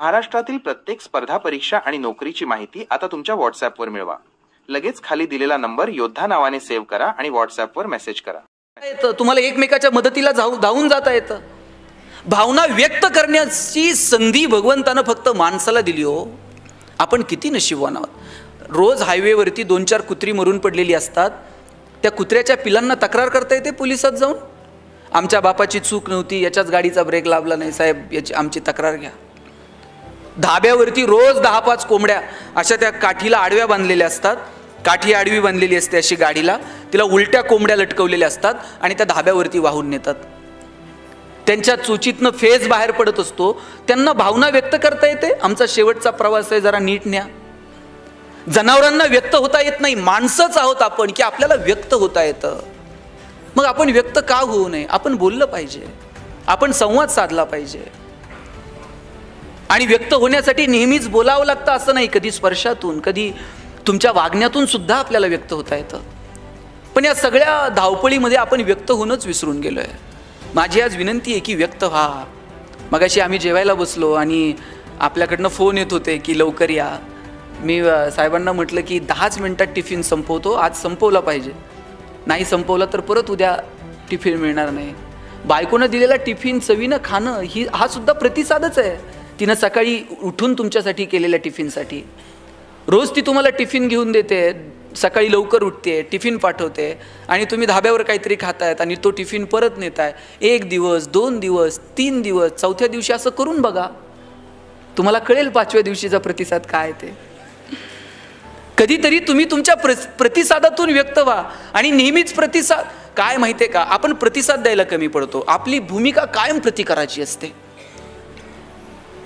महाराष्ट्रातील प्रत्येक स्पर्धा परीक्षा आणि नोकरीची माहिती आता तुमच्या व्हॉट्सअपवर मिळवा. लगेच खाली दिलेला नंबर योद्धा नावाने सेव्ह करा आणि व्हॉट्सअपवर मेसेज करा. तुम्हाला एकमेकाच्या मदतीला धावून जाता येतं. भावना व्यक्त करण्याची संधी भगवंतानं फक्त माणसाला दिली हो. आपण किती नशीबवान आहोत. रोज हायवेवरती 2-4 कुत्री मरून पडलेली असतात. त्या कुत्र्याच्या पिलांना तक्रार करता येते पोलिसात जाऊन, आमच्या बापाची चूक नव्हती, याच्याच गाडीचा ब्रेक लाभला नाही साहेब, याची आमची तक्रार घ्या. धाब्यावरती रोज 10-5 कोंबड्या अशा त्या काठीला आडव्या बांधलेल्या असतात. काठी आडवी बांधलेली असते अशी गाडीला, तिला उलट्या कोंबड्या लटकवलेल्या असतात आणि त्या धाब्यावरती वाहून नेतात. त्यांच्या चोचीतनं फेज बाहेर पडत असतो. त्यांना भावना व्यक्त करता येते, आमचा शेवटचा प्रवास आहे, जरा नीट न्या. जनावरांना व्यक्त होता येत नाही. माणसंच आहोत आपण की आपल्याला व्यक्त होता येतं. मग आपण व्यक्त का होऊ नये? आपण बोललं पाहिजे, आपण संवाद साधला पाहिजे. आणि व्यक्त होण्यासाठी नेहमीच बोलावं लागतं असं नाही. कधी स्पर्शातून, कधी तुमच्या वागण्यातून सुद्धा आपल्याला व्यक्त होता येतं. पण या सगळ्या धावपळीमध्ये आपण व्यक्त होणंच विसरून गेलोय. माझी आज विनंती आहे की व्यक्त व्हा. मगाशी आम्ही जेवायला बसलो आणि आपल्याकडनं फोन येत होते की लवकर या. मी साहेबांना म्हटलं की 10च मिनिटात टिफिन संपवतो, आज संपवला पाहिजे. नाही संपवला तर परत उद्या टिफिन मिळणार नाही. बायकोनं दिलेला टिफिन चवीनं खाणं हा सुद्धा प्रतिसादच आहे. तिनं सकाळी उठून तुमच्यासाठी केलेल्या टिफिनसाठी. रोज ती तुम्हाला टिफिन घेऊन देते, सकाळी लवकर उठते, टिफिन पाठवते आणि तुम्ही धाब्यावर काहीतरी खातायत आणि तो टिफिन परत नेताय. 1 दिवस, 2 दिवस, 3 दिवस, 4थ्या दिवशी असं करून बघा. तुम्हाला कळेल 5व्या दिवशीचा प्रतिसाद काय ते. कधीतरी तुम्ही तुमच्या प्रतिसादातून व्यक्त व्हा. आणि नेहमीच प्रतिसाद काय माहितीये का, आपण प्रतिसाद द्यायला कमी पडतो. आपली भूमिका कायम प्रतिकाराची असते.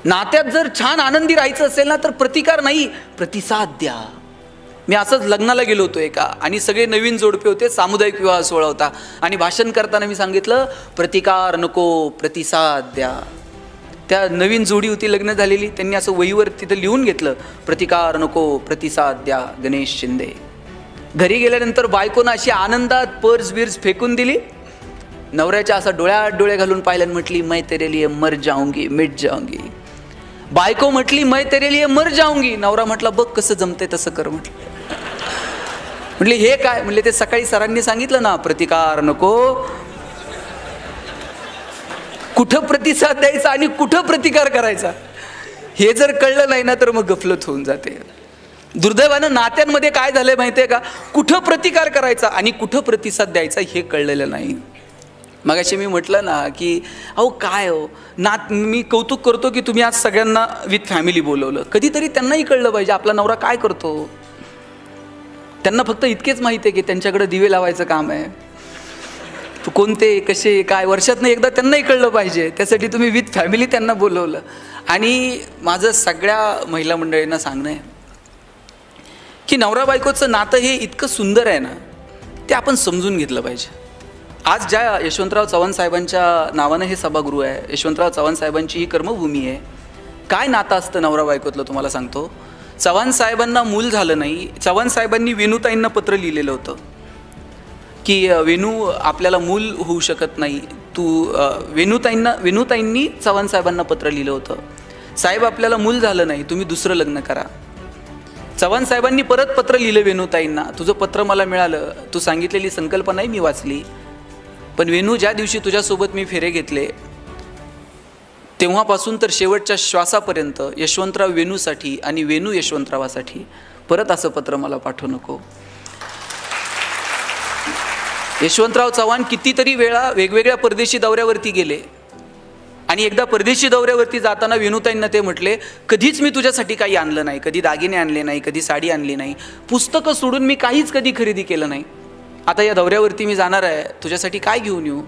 नात्यात जर छान आनंदी राहायचं असेल ना तर प्रतिकार नाही, प्रतिसाद द्या. मी असंच लग्नाला गेलो होतो एका, आणि सगळे नवीन जोडपे होते. सामुदायिक विवाह सोहळा होता आणि भाषण करताना मी सांगितलं प्रतिकार नको, प्रतिसाद द्या. त्या नवीन जोडी होती लग्न झालेली, त्यांनी असं वहीवर तिथं लिहून घेतलं प्रतिकार नको, प्रतिसाद द्या, गणेश शिंदे. घरी गेल्यानंतर बायकोनं अशी आनंदात पर्स बिर्स फेकून दिली. नवऱ्याच्या असा डोळ्यात डोळे घालून पाहिलं आणि म्हटली मैं तेरे लिए मर जाऊंगी, मिट जाऊंगी. बायको म्हटली मैं तेरे लिए मर जाऊंगी. नवरा म्हटला बघ कसं जमते तसं कर. म्हटली हे काय? म्हणले ते सकाळी सरांनी सांगितलं ना प्रतिकार नको. कुठं प्रतिसाद द्यायचा आणि कुठं प्रतिकार करायचा हे जर कळलं नाही ना तर मग गफलत होऊन जाते. दुर्दैवानं नात्यांमध्ये काय झालंय माहितीये का, कुठं प्रतिकार करायचा आणि कुठं प्रतिसाद द्यायचा हे कळलेलं नाही. मगाशी मी म्हटलं ना की अहो काय हो मी कौतुक करतो की तुम्ही आज सगळ्यांना विथ फॅमिली बोलवलं. कधीतरी त्यांनाही कळलं पाहिजे आपला नवरा काय करतो. त्यांना फक्त इतकेच माहिती आहे की त्यांच्याकडे दिवे लावायचं काम आहे. कोणते कसे काय वर्षातनं एकदा त्यांनाही कळलं पाहिजे. त्यासाठी तुम्ही विथ फॅमिली त्यांना बोलवलं. आणि माझं सगळ्या महिला मंडळींना सांगणं आहे की नवरा बायकोचं नातं हे इतकं सुंदर आहे ना, ते आपण समजून घेतलं पाहिजे. आज ज्या यशवंतराव चव्हाण साहेबांच्या नावानं हे सभागृह आहे, यशवंतराव चव्हाण साहेबांची ही कर्मभूमी आहे. काय नातं असतं नवरा बायकोतलं तुम्हाला सांगतो. चव्हाण साहेबांना मूल झालं नाही. चव्हाण साहेबांनी वेणूताईंना पत्र लिहिलेलं होतं की वेणू आपल्याला मूल होऊ शकत नाही, तू वेणूताईंनी चव्हाण साहेबांना पत्र लिहिलं होतं, साहेब आपल्याला मूल झालं नाही, तुम्ही दुसरं लग्न करा. चव्हाण साहेबांनी परत पत्र लिहिलं वेणूताईंना, तुझं पत्र मला मिळालं, तू सांगितलेली संकल्पनाही मी वाचली, पण वेणू ज्या दिवशी तुझ्यासोबत मी फेरे घेतले तेव्हापासून तर शेवटच्या श्वासापर्यंत यशवंतराव वेणूसाठी आणि वेणू यशवंतरावासाठी परत असं पत्र मला पाठवू नको. यशवंतराव चव्हाण कितीतरी वेळा वेगवेगळ्या परदेशी दौऱ्यावरती गेले आणि एकदा परदेशी दौऱ्यावरती जाताना वेणूताईंना ते म्हटले कधीच मी तुझ्यासाठी काही आणलं नाही, कधी दागिने आणले नाही, कधी साडी आणली नाही, पुस्तकं सोडून मी काहीच कधी खरेदी केलं नाही. आता या दौऱ्यावरती मी जाणार आहे, तुझ्यासाठी काय घेऊन येऊ.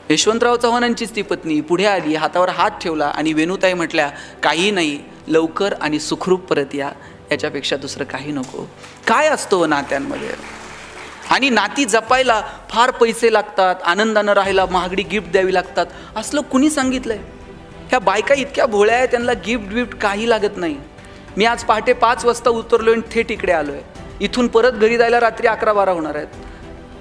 यशवंतराव चव्हाणांचीच ती पत्नी पुढे आली, हातावर हात ठेवला आणि वेणूताई म्हटल्या काही नाही, लवकर आणि सुखरूप परत या, याच्यापेक्षा दुसरं काही नको. काय असतो नात्यांमध्ये. आणि नाती जपायला फार पैसे लागतात, आनंदानं राहायला महागडी गिफ्ट द्यावी लागतात, असलं कुणी सांगितलंय. ह्या बायका इतक्या भोळ्या आहेत, त्यांना गिफ्ट काही लागत नाही. मी आज पहाटे 5 वाजता उतरलोय आणि थेट इकडे आलोय. इथून परत घरी जायला रात्री 11-12 होणार आहेत.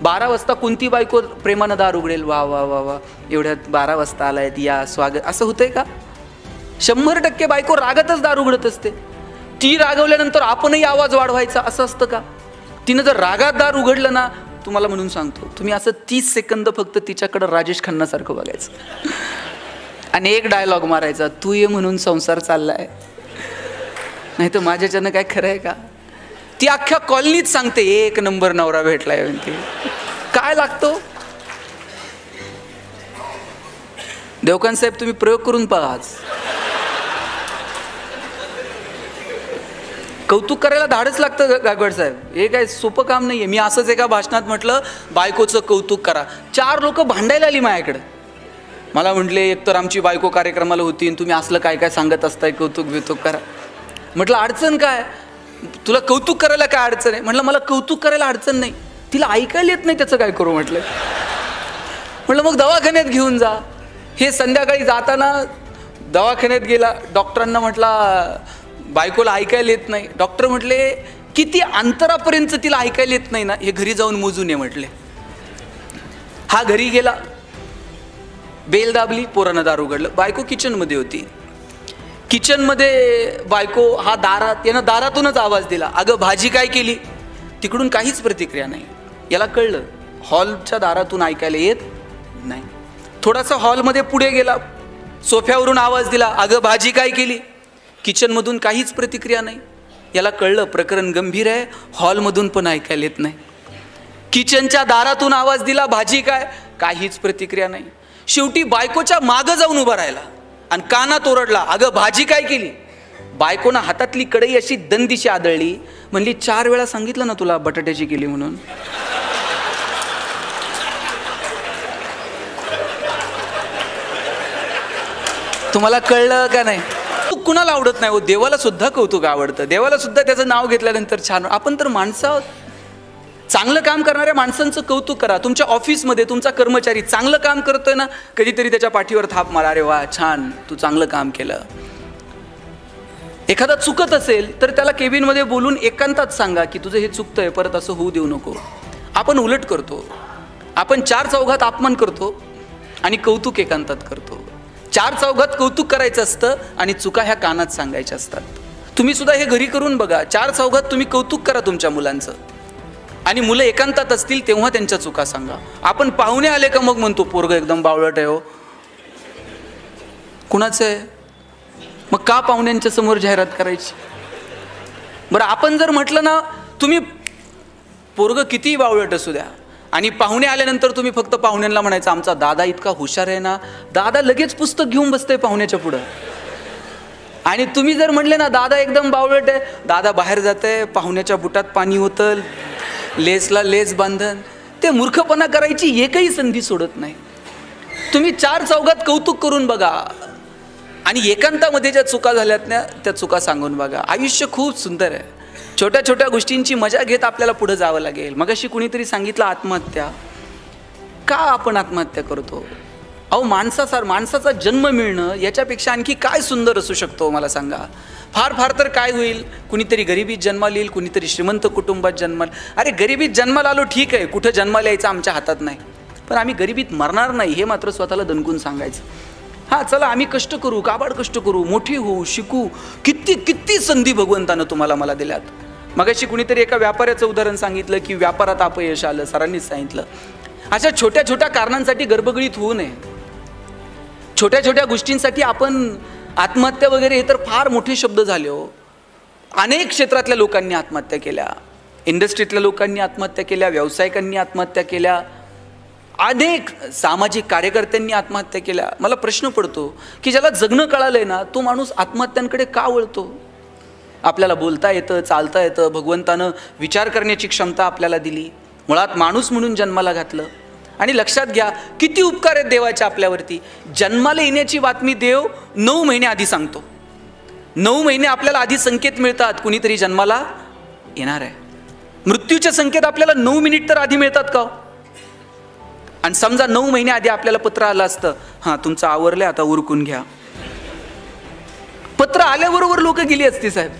12 वाजता कोणती बायको प्रेमानं दार उघडेल, वा वा वा वा एवढ्यात 12 वाजता आलायत, या स्वागत, असं होतंय का. 100% बायको रागातच दार उघडत असते. ती रागवल्यानंतर आपणही आवाज वाढवायचा असं असतं का? तिनं जर रागात दार उघडलं ना, तुम्हाला म्हणून सांगतो, तुम्ही असं 30 सेकंद फक्त तिच्याकडं राजेश खन्नासारखं बघायचं आणि एक डायलॉग मारायचा, तू ये म्हणून संसार चाललाय, नाही तर माझ्याच्यानं काय खरं आहे का? ती अख्ख्या कॉलनीत सांगते, एक नंबर नवरा भेटलाय म्हणते. काय लागतो? देवकांत साहेब, तुम्ही प्रयोग करून पहा. आज कौतुक करायला धाडच लागतं गायकवाड साहेब, हे काय सोपं काम नाहीये. मी असंच एका भाषणात म्हटलं, बायकोचं कौतुक करा. 4 लोक भांडायला आली माझ्याकडे. मला म्हटले, एकतर आमची बायको कार्यक्रमाला होती आणि तुम्ही असलं काय काय सांगत असताय, कौतुक बितुक करा. म्हटलं अडचण काय, तुला कौतुक करायला काय अडचण आहे? म्हटलं मला कौतुक करायला अडचण नाही, तिला ऐकायला येत नाही, त्याचं काय करू? म्हटलं मग दवाखान्यात घेऊन जा. हे संध्याकाळी जाताना दवाखान्यात गेला, डॉक्टरांना म्हटला बायकोला ऐकायला येत नाही. डॉक्टर म्हटले, किती अंतरापर्यंत तिला ऐकायला येत नाही ना, हे घरी जाऊन मोजून ये म्हटले. हा घरी गेला, बेल दाबली, पोरानं दार उघडलं. बायको किचनमध्ये होती. किचनमध्ये बायको हा दारात, यानं दारातूनच आवाज दिला, अगं भाजी काय केली? तिकडून काहीच प्रतिक्रिया नाही. याला कळलं, हॉलच्या दारातून ऐकायला येत नाही. थोडासा हॉलमध्ये पुढे गेला, सोफ्यावरून आवाज दिला, अगं भाजी काय केली? किचनमधून काहीच प्रतिक्रिया नाही. याला कळलं प्रकरण गंभीर आहे, हॉलमधून पण ऐकायला येत नाही. किचनच्या दारातून आवाज दिला, भाजी काय? काहीच प्रतिक्रिया नाही. शेवटी बायकोच्या मागं जाऊन उभा राहिला आणि कानात ओरडला, अगं भाजी काय केली? बायकोनं हातातली कढई अशी दंदिशी आदळली, म्हणली 4 वेळा सांगितलं ना तुला बटाट्याची केली म्हणून. तुम्हाला कळलं का नाही? कुणाला आवडत नाही हो, देवाला सुद्धा कौतुक आवडतं. देवाला सुद्धा त्याचं नाव घेतल्यानंतर छान. आपण तर माणसं आहोत. चांगलं काम करणाऱ्या माणसांचं कौतुक करा. तुमच्या ऑफिसमध्ये तुमचा कर्मचारी चांगलं काम करतोय ना, कधीतरी त्याच्या पाठीवर थाप मारा, अरे वा छान, तू चांगलं काम केलं. एखादा चुकत असेल तर त्याला केबिनमध्ये बोलून एकांतात सांगा की तुझं हे चुकतंय, परत असं होऊ देऊ नको. आपण उलट करतो. आपण 4 चौघात अपमान करतो आणि कौतुक एकांतात करतो. 4 चौघात कौतुक करायचं असतं आणि चुका ह्या कानात सांगायच्या असतात. तुम्ही सुद्धा हे घरी करून बघा. 4 चौघात तुम्ही कौतुक करा तुमच्या मुलांचं आणि मुलं एकांतात असतील तेव्हा त्यांच्या चुका सांगा. आपण पाहुणे आले का मग म्हणतो पोरगं एकदम बावळट आहे हो. कुणाचं आहे? मग का पाहुण्यांच्या समोर जाहिरात करायची? बरं, आपण जर म्हटलं ना तुम्ही पोरगं कितीही बावळट असू द्या आणि पाहुणे आल्यानंतर तुम्ही फक्त पाहुण्यांना म्हणायचं आमचा दादा इतका हुशार आहे ना, दादा लगेच पुस्तक घेऊन बसतंय पाहुण्याच्या पुढं. आणि तुम्ही जर म्हणले ना दादा एकदम बावळट आहे, दादा बाहेर जातंय, पाहुण्याच्या बुटात पाणी होतं, लेसला लेस बांधन, ते मूर्खपणा करायची एकही संधी सोडत नाही. तुम्ही 4 चौघात कौतुक करून बघा आणि एकांतामध्ये ज्या चुका झाल्यात ना त्या चुका सांगून बघा. आयुष्य खूप सुंदर आहे. छोट्या छोट्या गोष्टींची मजा घेत आपल्याला पुढे जावं लागेल. मगाशी कुणीतरी सांगितलं आत्महत्या. का आपण आत्महत्या करतो? अहो माणसाचा जन्म मिळणं याच्यापेक्षा आणखी काय सुंदर असू शकतो मला सांगा? फार तर काय होईल, कुणीतरी गरिबीत जन्माला येईल, कुणीतरी श्रीमंत कुटुंबात जन्माला. अरे गरिबीत जन्माला आलो ठीक आहे, कुठं जन्माला यायचं आमच्या हातात नाही, पण आम्ही गरिबीत मरणार नाही हे मात्र स्वतःला दणकून सांगायचं. हां चला आम्ही कष्ट करू, काबाड कष्ट करू, मोठी होऊ, शिकू. किती संधी भगवंतानं तुम्हाला मला दिल्यात. मगाशी कुणीतरी एका व्यापाऱ्याचं उदाहरण सांगितलं की व्यापारात अपयश आलं, सरांनीच सांगितलं. अशा छोट्या छोट्या कारणांसाठी गडबडीत होऊ नये. छोट्या छोट्या गोष्टींसाठी आपण आत्महत्या वगैरे हे तर फार मोठे शब्द झाले हो. अनेक क्षेत्रातल्या लोकांनी आत्महत्या केल्या, इंडस्ट्रीतल्या लोकांनी आत्महत्या केल्या, व्यावसायिकांनी आत्महत्या केल्या, अनेक सामाजिक कार्यकर्त्यांनी आत्महत्या केल्या. मला प्रश्न पडतो की ज्याला जगणं कळालंय ना तो माणूस आत्महत्यांकडे का वळतो? आपल्याला बोलता येतं, चालता येतं, भगवंतानं विचार करण्याची क्षमता आपल्याला दिली, मुळात माणूस म्हणून जन्माला घातलं. आणि लक्षात घ्या किती उपकार आहेत देवाचे आपल्यावरती. जन्माला येण्याची बातमी देव 9 महिने आधी सांगतो. 9 महिने आपल्याला आधी संकेत मिळतात कुणीतरी जन्माला येणार आहे. मृत्यूचे संकेत आपल्याला 9 मिनिट तर आधी मिळतात का? आणि समजा 9 महिने आधी आपल्याला पत्र आलं असतं, हां तुमचं आवरलंय आता उरकून घ्या, पत्र आल्याबरोबर लोक गेली असती साहेब.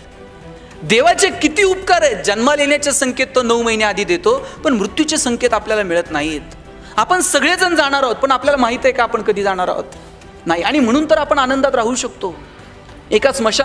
देवाचे किती उपकार आहेत. जन्माला येण्याचे संकेत तो 9 महिने आधी देतो, पण मृत्यूचे संकेत आपल्याला मिळत नाहीत. आपण सगळेजण जाणार आहोत पण आपल्याला माहित आहे का आपण कधी जाणार आहोत? नाही. आणि म्हणून तर आपण आनंदात राहू शकतो. एका स्मशान